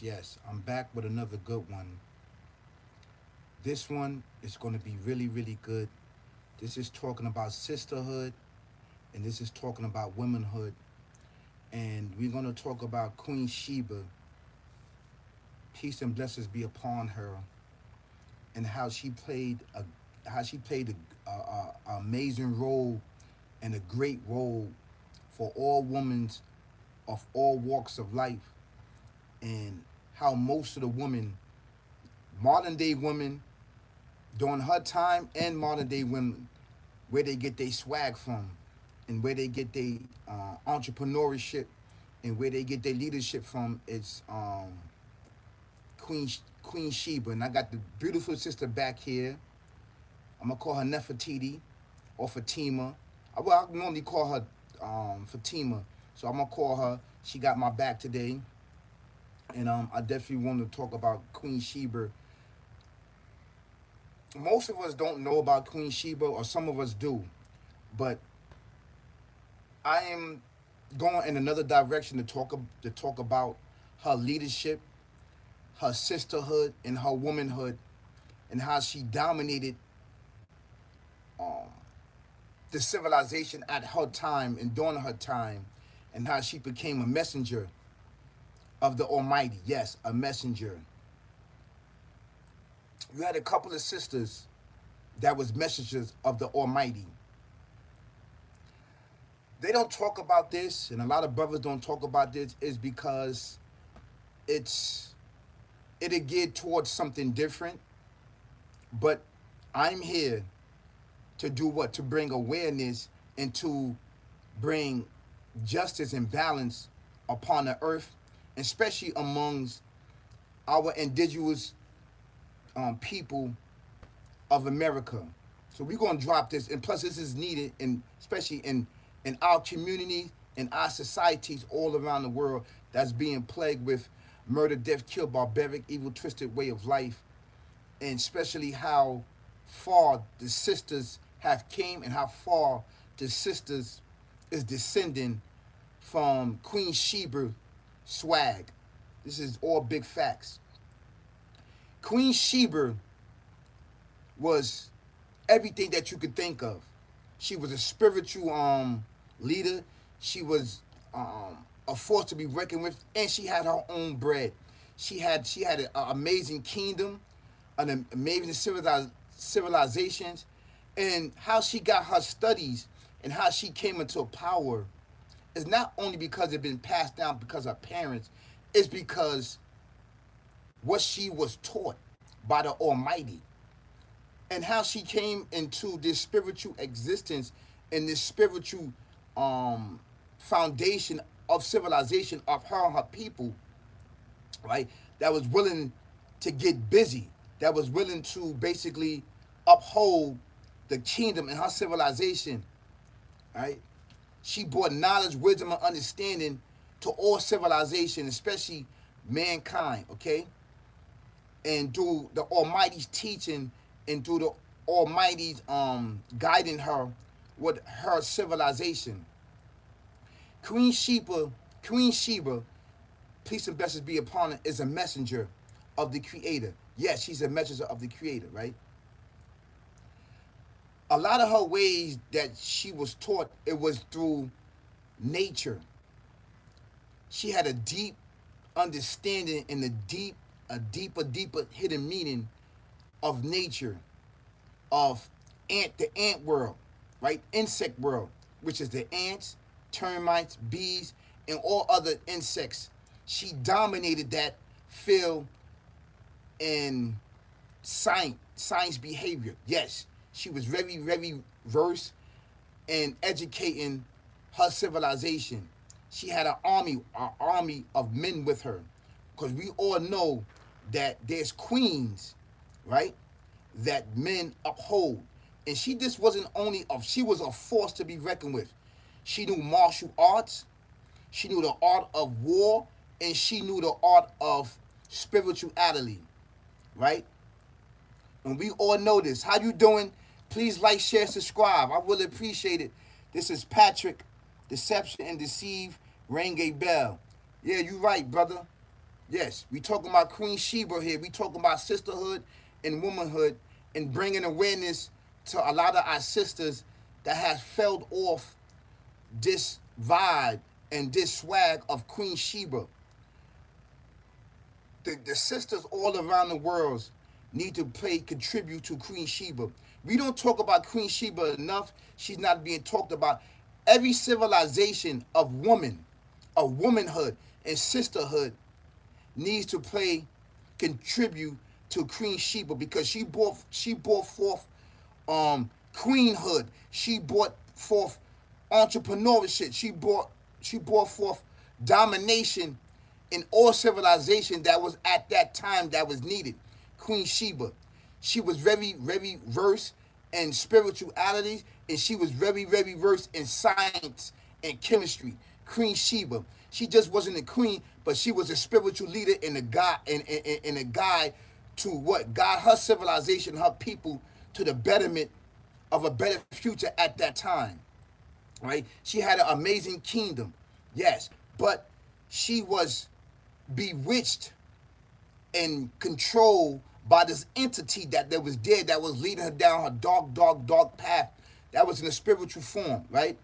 Yes, I'm back with another good one. This one is going to be really, really good. This is talking about sisterhood, and this is talking about womanhood. And we're going to talk about Queen Sheba, peace and blessings be upon her, and how she played a amazing role and a great role for all women of all walks of life, and how most of the women, modern day women, during her time and modern day women, where they get their swag from, and where they get their entrepreneurship, and where they get their leadership from. It's Queen Sheba, and I got the beautiful sister back here. I'm gonna call her Nefertiti or Fatima. Well, I normally call her Fatima, so I'm gonna call her. She got my back today, and I definitely want to talk about Queen Sheba. Most of us don't know about Queen Sheba, or some of us do, but I am going in another direction to talk about her leadership, her sisterhood, and her womanhood, and how she dominated the civilization at her time and during her time, and how she became a messenger of the Almighty. Yes, a messenger. You had a couple of sisters that was messengers of the Almighty. They don't talk about this, and a lot of brothers don't talk about this, is because it's it'll geared towards something different. But I'm here to do what? To bring awareness and to bring justice and balance upon the earth, especially amongst our indigenous people of America. So we're gonna drop this, and plus this is needed, and especially in our community, in our societies all around the world that's being plagued with murder, death, kill, barbaric, evil, twisted way of life, and especially how far the sisters have came and how far the sisters is descending from Queen Sheba swag. This is all big facts. Queen Sheba was everything that you could think of. She was a spiritual leader. She was a force to be reckoned with, and she had her own bread. She had an amazing kingdom, an amazing civilizations, and how she got her studies and how she came into power is not only because it been passed down because of her parents, it's because what she was taught by the Almighty, and how she came into this spiritual existence and this spiritual foundation of civilization of her and her people, right? That was willing to get busy, that was willing to basically uphold the kingdom and her civilization, right? She brought knowledge, wisdom, and understanding to all civilization, especially mankind, okay? And through the Almighty's teaching and through the Almighty's guiding her with her civilization. Queen Sheba, Queen Sheba, peace and blessings be upon her, is a messenger of the Creator. Yes, she's a messenger of the Creator, right? A lot of her ways that she was taught, it was through nature. She had a deep understanding and a deeper hidden meaning of nature, of the ant world, right? Insect world, which is the ants, termites, bees, and all other insects. She dominated that field in science behavior. Yes, she was very, very versed in educating her civilization. She had an army of men with her, because we all know that there's queens, right? That men uphold, and she just wasn't only of. She was a force to be reckoned with. She knew martial arts, she knew the art of war, and she knew the art of spirituality, right? And we all know this. How you doing? Please like, share, subscribe. I really appreciate it. This is Patrick, Deception and Deceive, Ring a Bell. Yeah, you right, brother. Yes, we talking about Queen Sheba here. We talking about sisterhood and womanhood and bringing awareness to a lot of our sisters that has fell off this vibe and this swag of Queen Sheba. The sisters all around the world need to contribute to Queen Sheba. We don't talk about Queen Sheba enough. She's not being talked about. Every civilization of womanhood and sisterhood needs to contribute to Queen Sheba because she brought forth queenhood. She brought forth entrepreneurship. She brought forth domination in all civilization that was at that time that was needed. Queen Sheba. She was very, very versed in spirituality and she was very, very versed in science and chemistry. Queen Sheba. She just wasn't a queen, but she was a spiritual leader and and a guide to what? Guide her civilization, her people to the betterment of a better future at that time. Right? She had an amazing kingdom. Yes. But she was bewitched and controlled by this entity that was there that was leading her down her dark, dark, dark path that was in a spiritual form, right?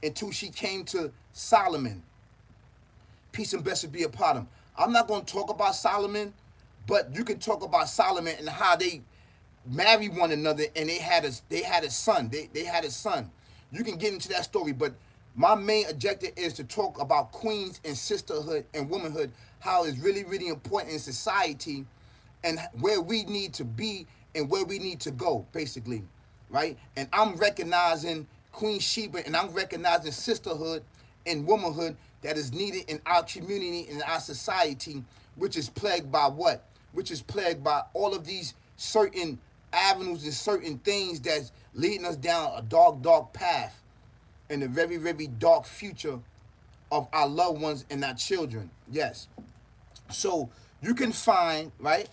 Until she came to Solomon. Peace and blessings be upon him. I'm not going to talk about Solomon, but you can talk about Solomon and how they married one another and they had a son. They had a son. You can get into that story, but my main objective is to talk about queens and sisterhood and womanhood, how it's really, really important in society and where we need to be and where we need to go, basically, right? And I'm recognizing Queen Sheba and I'm recognizing sisterhood and womanhood that is needed in our community, in our society, which is plagued by what? Which is plagued by all of these certain avenues and certain things that's leading us down a dark, dark path in a very, very dark future of our loved ones and our children. Yes. So you can find, right?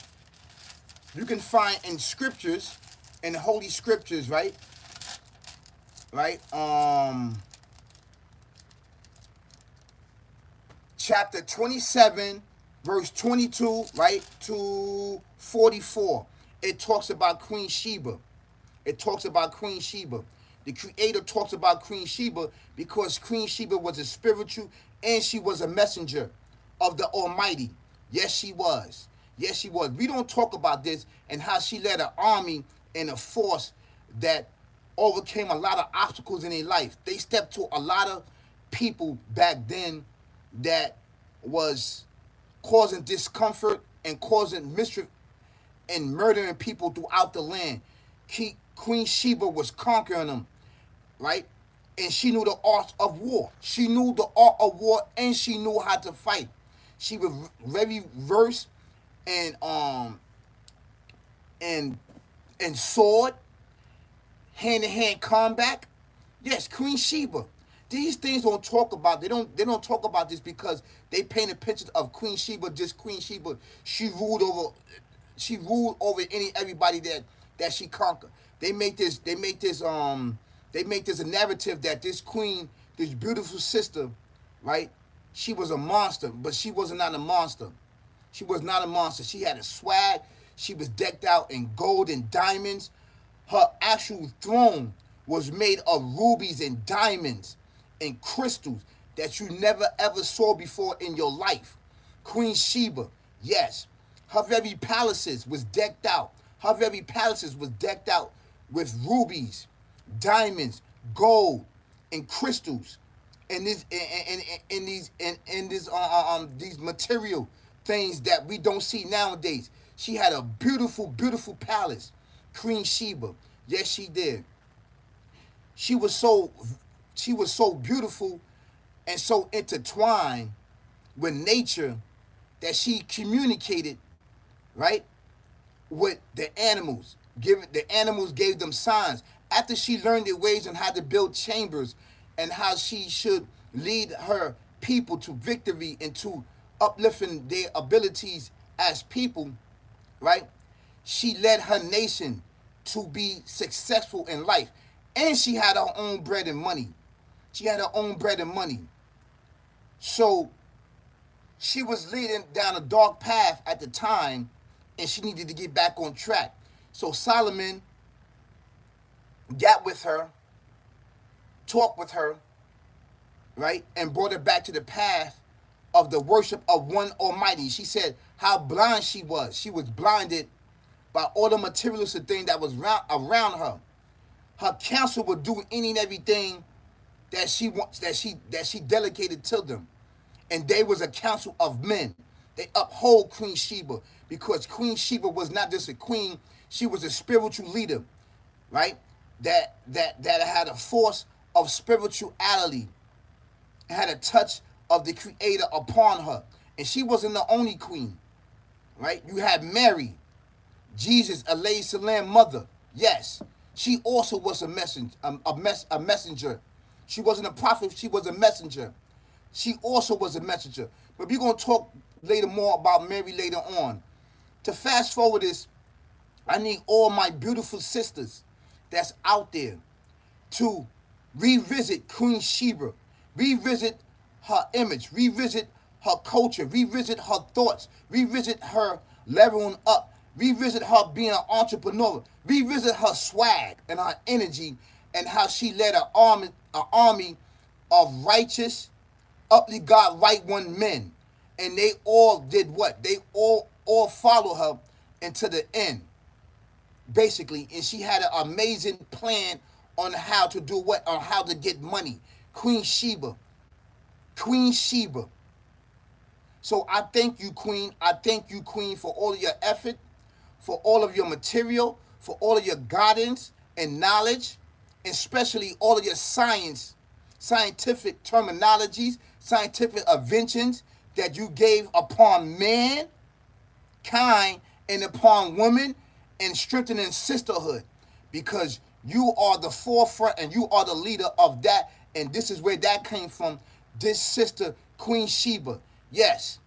You can find in scriptures, in the holy scriptures, right? Right? Chapter 27, verse 22, right, to 44. It talks about Queen Sheba. It talks about Queen Sheba. The Creator talks about Queen Sheba because Queen Sheba was a spiritual and she was a messenger of the Almighty. Yes, she was. Yes, she was. We don't talk about this and how she led an army and a force that overcame a lot of obstacles in their life. They stepped to a lot of people back then that was causing discomfort and causing mischief and murdering people throughout the land. Queen Sheba was conquering them, right? And she knew the art of war. She knew the art of war and she knew how to fight. She was very versed in and sword, hand-to-hand combat. Yes, Queen Sheba. These things don't talk about. They don't talk about this because they paint a picture of Queen Sheba. Just Queen Sheba. She ruled over. She ruled over everybody that she conquered. They make this. They make this. They make this a narrative that this queen, this beautiful sister, right? She was a monster, but she was not a monster. She was not a monster. She had a swag. She was decked out in gold and diamonds. Her actual throne was made of rubies and diamonds and crystals that you never ever saw before in your life. Queen Sheba, yes. Her very palaces was decked out. Her very palaces was decked out with rubies, diamonds, gold, and crystals, and these material things that we don't see nowadays. She had a beautiful, beautiful palace, Queen Sheba. Yes, she did. She was so she was so beautiful and so intertwined with nature that she communicated, right, with the animals. The animals gave them signs. After she learned their ways on how to build chambers and how she should lead her people to victory and to uplifting their abilities as people, right? She led her nation to be successful in life. And she had her own bread and money. She had her own bread and money. So she was leading down a dark path at the time, and she needed to get back on track. So Solomon got with her, talked with her, right, and brought her back to the path of the worship of one Almighty. She said how blind she was. She was blinded by all the materialistic thing that was around her. Her counsel would do any and everything that she wants, that she delegated to them. And they was a council of men. They uphold Queen Sheba, because Queen Sheba was not just a queen, she was a spiritual leader, right? That had a force of spirituality, had a touch of the Creator upon her. And she wasn't the only queen, right? You had Mary, Jesus, alayhi salam, mother. Yes, she also was a messenger. A messenger. She wasn't a prophet. She was a messenger. She also was a messenger. But we're going to talk later more about Mary later on. To fast forward this, I need all my beautiful sisters that's out there to revisit Queen Sheba, revisit her image, revisit her culture, revisit her thoughts, revisit her leveling up, revisit her being an entrepreneur, revisit her swag and her energy, and how she led an army of righteous, uply God, right one men. And they all did what? They all followed her into the end, basically. And she had an amazing plan on how to do what? On how to get money. Queen Sheba. Queen Sheba. So I thank you, Queen. I thank you, Queen, for all of your effort, for all of your material, for all of your guidance and knowledge, especially all of your scientific terminologies, scientific inventions that you gave upon mankind and upon women, and strengthening sisterhood, because you are the forefront and you are the leader of that. And this is where that came from, this sister, Queen Sheba. Yes,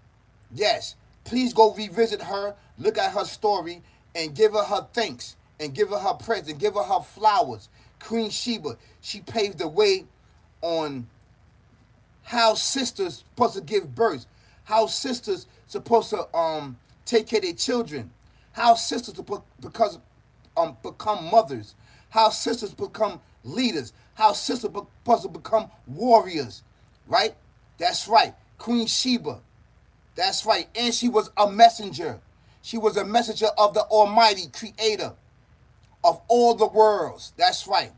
yes. Please go revisit her, look at her story, and give her thanks, and give her praise, and give her flowers. Queen Sheba, she paved the way on how sisters supposed to give birth, how sisters supposed to take care of their children, how sisters become mothers, how sisters become leaders, how sisters supposed to become warriors, right? That's right, Queen Sheba. That's right, and she was a messenger. She was a messenger of the Almighty Creator of all the worlds. That's right.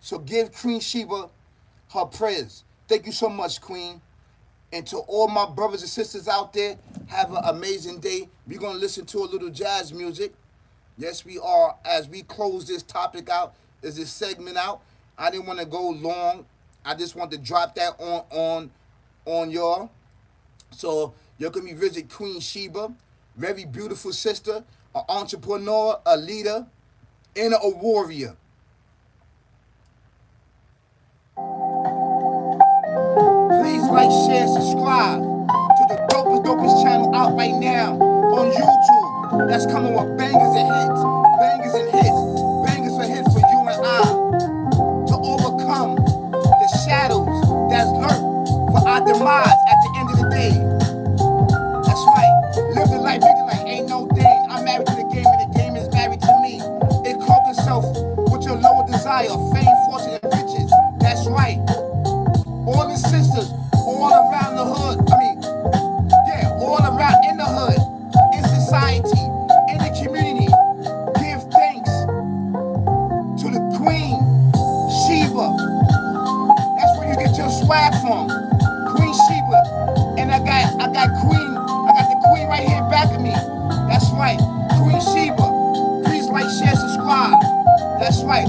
So give Queen Sheba her prayers. Thank you so much, Queen. And to all my brothers and sisters out there, have an amazing day. We're going to listen to a little jazz music. Yes, we are. As we close this topic out, this segment out, I didn't want to go long. I just want to drop that on y'all. So you're going to visit Queen Sheba, very beautiful sister, an entrepreneur, a leader, and a warrior. Please like, share, subscribe to the dopest channel out right now on YouTube. That's coming with bangers and hits, bangers and hits, bangers and hits for you and I to overcome the shadows that's lurk for our demise at the end of the day. That's right. Live the life, live the life. Ain't no thing. I'm married to the game, and the game is married to me. It cloak itself with your lower desire, fame, fortune, and riches. That's right. All the sisters, all around the hood. All around in the hood, in society, in the community. Give thanks to the Queen Sheba. That's where you get your swag from, Queen Sheba. And I got the Queen right here back of me. That's right, Queen Sheba. Please like, share, subscribe. That's right.